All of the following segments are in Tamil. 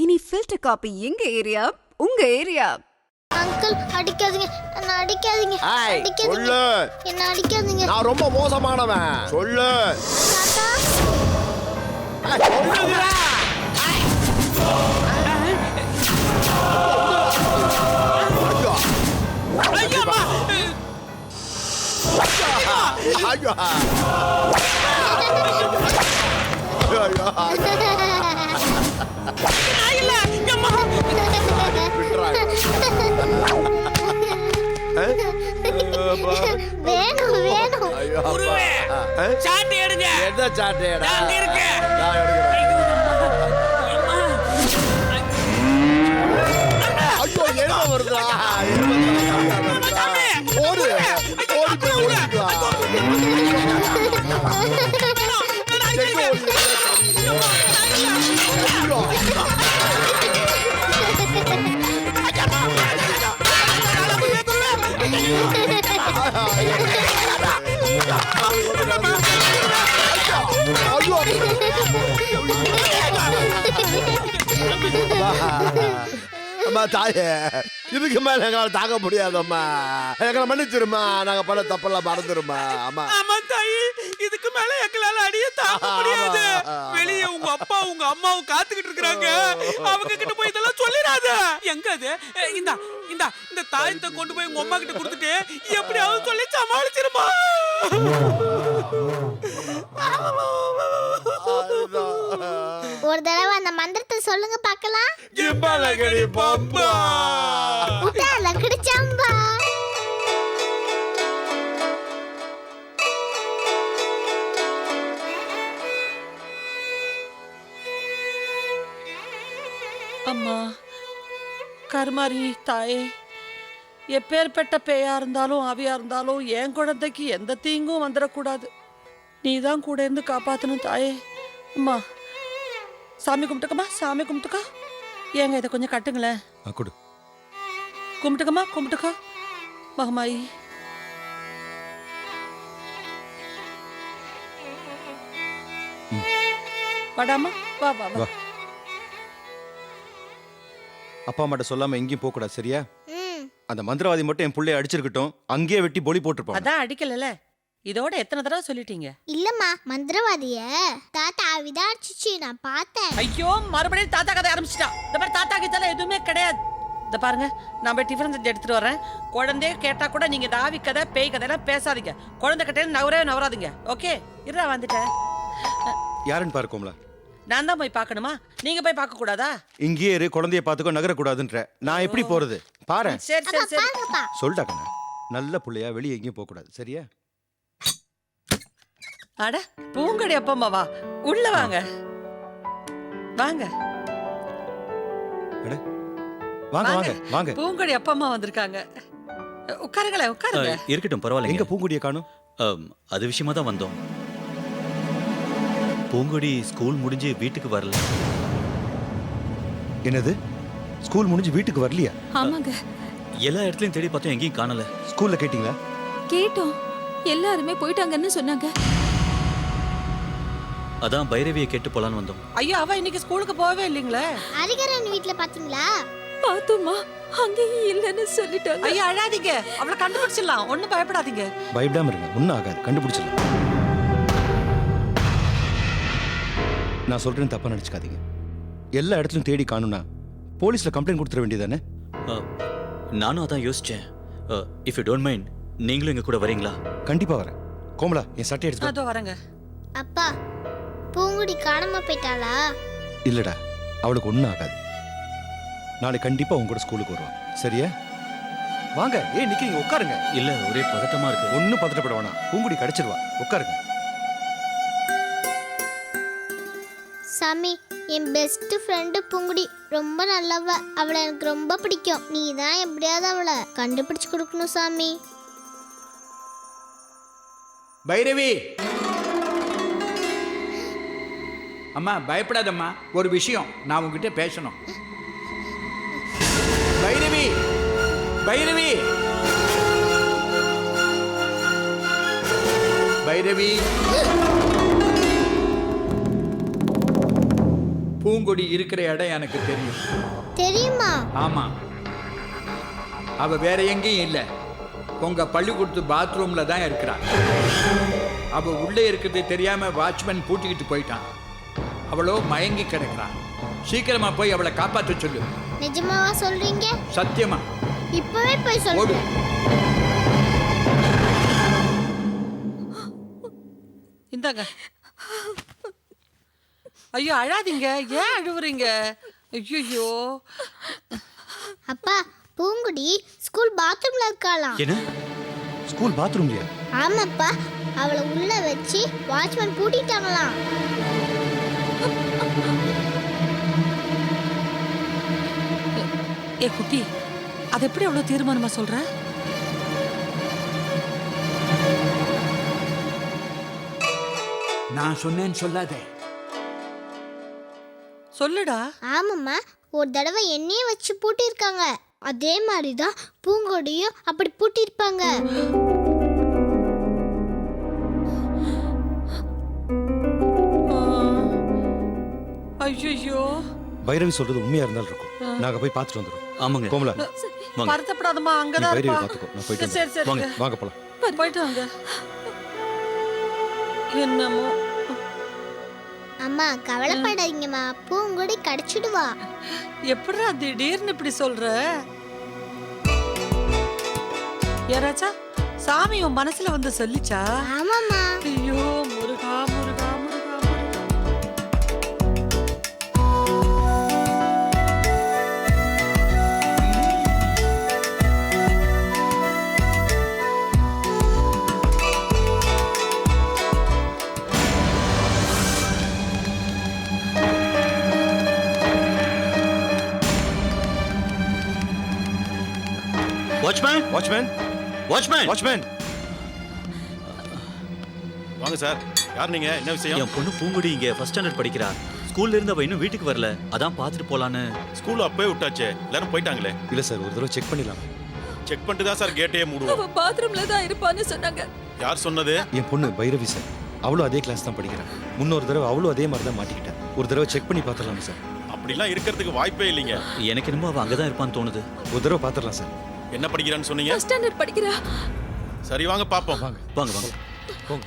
இனி ஃபில்டர் காபி எங்க ஏரியா, உங்க ஏரியா. அங்கிள் அடிக்காதீங்க, என்ன அடிக்காதீங்க, சொல்லு. என்ன அடிக்காதீங்க. நான் ரொம்ப மோசமானவன். சொல்லு. தாத்தா சொல்லுடா. ஐயோ. வேணும் வேணும். சாட்டை எடுங்க. என்ன சாட்டையடா? நான் இருக்கு. நான் எடுக்கிறேன். ஐயோ, என்ன வருதா? ஓடு, ஓடி போய் ஓடிக்கலாம். அம்மா தாயே, இதுக்கு மேல எங்களால தாங்க முடியாதம்மா. எங்களை மன்னிச்சிருமா. நாங்க பண்ண தப்பெல்லாம் மறந்துருமா. அம்மா. ஆமா தாயி, இதுக்கு மேல எங்களால அடிய தாங்க முடியாது. வெளியே உங்க அப்பா உங்க அம்மாவும் காத்துக்கிட்டு இருக்காங்க. அவங்க கிட்ட போய் இதெல்லாம் சொல்லிடாத. எங்க அது? இந்த இந்த இந்த தாயத்தை கொண்டு போய் உங்க அம்மா கிட்ட கொடுத்துட்டு எப்படியாவது சொல்லி சமாளிச்சிருமா. ஒரு தடவை அந்த மந்திரத்தை சொல்லுங்க பார்க்கலாம். ஜிம்பலகடி பம்பா. உட்டாலகடி சம்பா. அம்மா கருமாரி தாயே, எப்பேற்பட்ட பேயா இருந்தாலும் ஆவியா இருந்தாலும் என் குழந்தைக்கு எந்த தீங்கும் வந்துடக்கூடாது. நீ தான் கூட இருந்து காப்பாற்றணும் தாயே. அம்மா சாமி கும்பிட்டுக்கம்மா, சாமி கும்பிட்டுக்கோ. ஏங்க இதை கொஞ்சம் கட்டுங்களேன். கொடு. கும்பிட்டுக்கம்மா, கும்பிட்டுக்கோ மகமாயி. வாடாமா, வா வா வா. அப்பா அம்மாட்ட சொல்லாம எங்கேயும் போக கூடாது, சரியா? ம். அந்த மந்திரவாதி மட்டும் என் புள்ளைய அடிச்சிருக்கட்டும், அங்கேயே வெட்டி பொலி போட்டுருப்பான். அதான் அடிக்கல. இதோட எத்தனை தடவை சொல்லிட்டீங்க? இல்லம்மா, மந்திரவாதிய தாத்தா விதாரிச்சிச்சு, நான் பார்த்தேன். ஐயோ, மறுபடியும் தாத்தா கதை ஆரம்பிச்சிட்டா. இந்த மாதிரி தாத்தா கிட்ட எதுவுமே கிடையாது. இந்த பாருங்க, நான் போய் டிஃபன் செஞ்சு எடுத்துட்டு வரேன். குழந்தைய கேட்டா கூட நீங்க தாவி கதை பேய் கதையெல்லாம் பேசாதீங்க. குழந்தை கிட்ட நவராதீங்க. ஓகே, இருடா வந்துட்டேன். யாருன்னு பாரு கோமலா. நான் தான் போய் பார்க்கணுமா? நீங்க போய் பார்க்க கூடாதா? இங்கேயே இரு, குழந்தைய பார்த்துக்கோ, நகரக்கூடாதுன்ற. நான் எப்படி போறது? பாரு. சரி சரி சரி. பாருங்கப்பா. சொல்லிட்டா கண்ணா, நல்ல புள்ளையா வெளியே எங்கேயும் போக கூடாது, சரியா? அட பூங்கடி அப்பம்மா, வா உள்ள வாங்க வாங்க வாங்க வாங்க வாங்க. பூங்கடி அப்பம்மா வந்திருக்காங்க. உட்காருங்களேன், உட்காருங்க. இருக்கட்டும், பரவாயில்ல. எங்க பூங்குடியை காணும்? அது விஷயமா தான் வந்தோம். பூங்கொடி ஸ்கூல் முடிஞ்சு வீட்டுக்கு வரல. என்னது, ஸ்கூல் முடிஞ்சு வீட்டுக்கு வரலையா? ஆமாங்க, எல்லா இடத்துலயும் தேடி பார்த்தோம், எங்கேயும் காணல. ஸ்கூல்ல கேட்டீங்களா? கேட்டோம். எல்லாருமே போயிட்டாங்கன்னு சொன்னாங்க. அதான் பைரவியை கேட்டு போலான்னு வந்தோம். ஐயோ, அவ இன்னைக்கு ஸ்கூலுக்கு போகவே இல்லைங்களே. அரிகரன் வீட்ல பாத்தீங்களா? பாத்துமா, அங்கேயும் இல்லைன்னு சொல்லிட்டாங்க. ஐயோ அழாதீங்க, அவளை கண்டுபிடிச்சிடலாம். ஒன்னும் பயப்படாதீங்க. பயப்படாம இருங்க, ஒன்னும் ஆகாது, கண்டுபிடிச்சிடலாம். நான் சொல்றேன், தப்பா நினைச்சுக்காதீங்க. எல்லா இடத்துலயும் தேடி காணும்னா போலீஸ்ல கம்ப்ளைண்ட் கொடுத்துட வேண்டியதானே? நானும் அதான் யோசிச்சேன். இஃப் யூ டோன்ட் மைண்ட், நீங்களும் எங்க கூட வரீங்களா? கண்டிப்பா வரேன். கோமலா, என் சட்டை எடுத்து. அதோ வரேங்க. அப்பா, பூங்குடி காணாம போயிட்டாளா? இல்லடா, அவளுக்கு ஒன்றும் ஆகாது. நாளை கண்டிப்பா உங்க கூட ஸ்கூலுக்கு வருவான், சரியா? வாங்க. ஏன் நிக்கிறீங்க? உட்காருங்க. இல்ல, ஒரே பதட்டமா இருக்கு. ஒன்னும் பதட்டப்பட வேணாம், பூங்குடி கிடைச்சிருவா. உட்காருங்க. சாமி, என் பெஸ்ட் ஃப்ரெண்டு பூங்குடி ரொம்ப நல்லவ. அவளை எனக்கு ரொம்ப பிடிக்கும். நீ தான் எப்படியாவது அவளை கண்டுபிடிச்சு கொடுக்கணும் சாமி. பைரவி அம்மா, பயப்படாதம்மா. ஒரு விஷயம் நான் உங்ககிட்ட பேசணும். பைரவி, பைரவி, பைரவி. பூங்கொடி இருக்கிற இடம் எனக்கு தெரியும். தெரியுமா? ஆமா, அவ வேற எங்கேயும் இல்லை, உங்க பள்ளிக்கூடத்து பாத்ரூம்ல தான் இருக்கிறா. அவ உள்ளே இருக்கிறது தெரியாம வாட்ச்மேன் பூட்டிக்கிட்டு போயிட்டான். அவளோ மயங்கி கிடக்குறான். சீக்கிரமா போய் அவளை காப்பாற்ற சொல்லு. நிஜமாவா சொல்றீங்க? சத்தியமா. இப்பவே போய் ஓடு. சொல்லுங்க. இந்தாங்க. ஐயோ அழாதீங்க, ஏன் அழுவுறீங்க? ஐயோ அப்பா, பூங்குடி ஸ்கூல் பாத்ரூம்ல இருக்காளாம். என்ன ஸ்கூல் பாத்ரூம்லயா? ஆமாப்பா, அவளை உள்ள வச்சு வாட்ச்மேன் பூட்டிட்டாங்களாம். ஏ குட்டி, அது எப்படி அவ்வளவு தீர்மானமா சொல்ற? நான் சொன்னேன்னு சொல்லாதே. சொல்லுடா. ஆமாம்மா, ஒரு தடவை என்னையே வச்சு பூட்டியிருக்காங்க. அதே மாதிரி தான் பூங்கொடியும் அப்படி பூட்டியிருப்பாங்க. ஐயோ பைரவி சொல்றது உண்மையா இருந்தாலும் இருக்கும். நாங்க போய் பார்த்துட்டு வந்துடுறோம். ஆமாங்க. கோமலா வாங்க. வருத்தப்படாதம்மா, நீ அங்கதான் பைரவி இருப்பா. பார்த்துக்கோ, நான் போயிட்டு சரி சரி வாங்க சரி, வாங்க போலாம். போயிட்டு வாங்க. என்னமோ. அம்மா கவலைப்படாதீங்கம்மா, பூங்கொடி கடிச்சிடுவா. எப்படிடா திடீர்னு இப்படி சொல்ற? யாராச்சா சாமி உன் மனசுல வந்து சொல்லிச்சா? ஆமாம்மா. ஐயோ முருகா முருகா முருகா முருகா. Watchman, watchman watchman. வாட்ச்மேன் வாங்க சார். யார் நீங்க? என்ன விஷயம்? என் பொண்ணு பூங்குடி இங்க ஃபர்ஸ்ட் ஸ்டாண்டர்ட் படிக்கிறா. ஸ்கூல்ல இருந்து அவ இன்னும் வீட்டுக்கு வரல. அதான் பார்த்துட்டு போலான்னு. ஸ்கூல் அப்பவே விட்டாச்சே, எல்லாரும் போயிட்டாங்களே. இல்ல சார், ஒரு தடவை செக் பண்ணிடலாம். செக் பண்ணிட்டு தான் சார் கேட்டையே மூடுவோம். அவ பாத்ரூம்ல தான் இருப்பான்னு சொன்னாங்க. யார் சொன்னது? என் பொண்ணு பைரவி சார், அவளும் அதே கிளாஸ் தான் படிக்கிறான். முன்னொரு தடவை அவளும் அதே மாதிரி தான் மாட்டிக்கிட்டா. ஒரு தடவை செக் பண்ணி பார்த்துடலாம் சார். அப்படிலாம் இருக்கிறதுக்கு வாய்ப்பே இல்லைங்க. எனக்கு என்னமோ அவ அங்கதான் இருப்பான்னு தோணுது. ஒரு தடவை பார்த்துடலாம் சார். என்ன படிக்கிறான்னு சொன்னீங்க? ஃபர்ஸ்ட் ஸ்டாண்டர்ட் படிக்கிறா. சரி வாங்க பாப்போம். வாங்க வாங்க வாங்க. போங்க.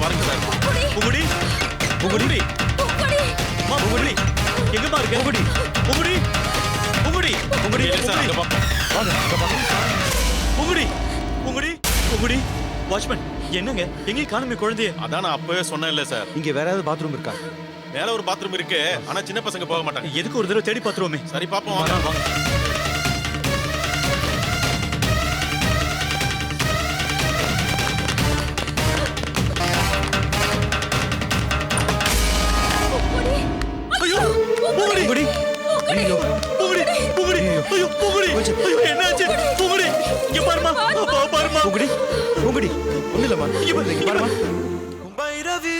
பாருங்க சார். பூங்குடி, பூங்குடி, பூங்குடி, அம்மா பூங்குடி, எங்கம்மா இருக்க? பூங்குடி, பூங்குடி, பூங்குடி, பூங்குடி, இல்ல சார், அங்க பாப்போம். வாங்க அங்க பாருங்க. பூங்குடி, பூங்குடி, பூங்குடி. வாட்ச்மேன், என்னங்க எங்கேயும் காணுமே குழந்தைய? அதான் நான் அப்பவே சொன்னேன் இல்ல சார். இங்க வேற ஏதாவது பாத்ரூம் இருக்கா? மேல ஒரு பாத்ரூம் இருக்கு, ஆனா சின்ன பசங்க போக மாட்டாங்க. எதுக்கு ஒரு தடவை தேடி பார்த்துருவோமே. சரி பாப்போம் வாங்க. வாங்க. ஐயோ, பூங்குடி, பூங்குடி, ஐயோ, பூங்குடி, பூங்குடி, ஐயோ, பூங்குடி, ஐயோ, என்னாச்சு? பூங்குடி, இங்க பாருமா, அப்பா பாருமா. பூங்குடி, பூங்குடி, ஒண்ணு இல்லம்மா, இங்க பாருமா. பைரவி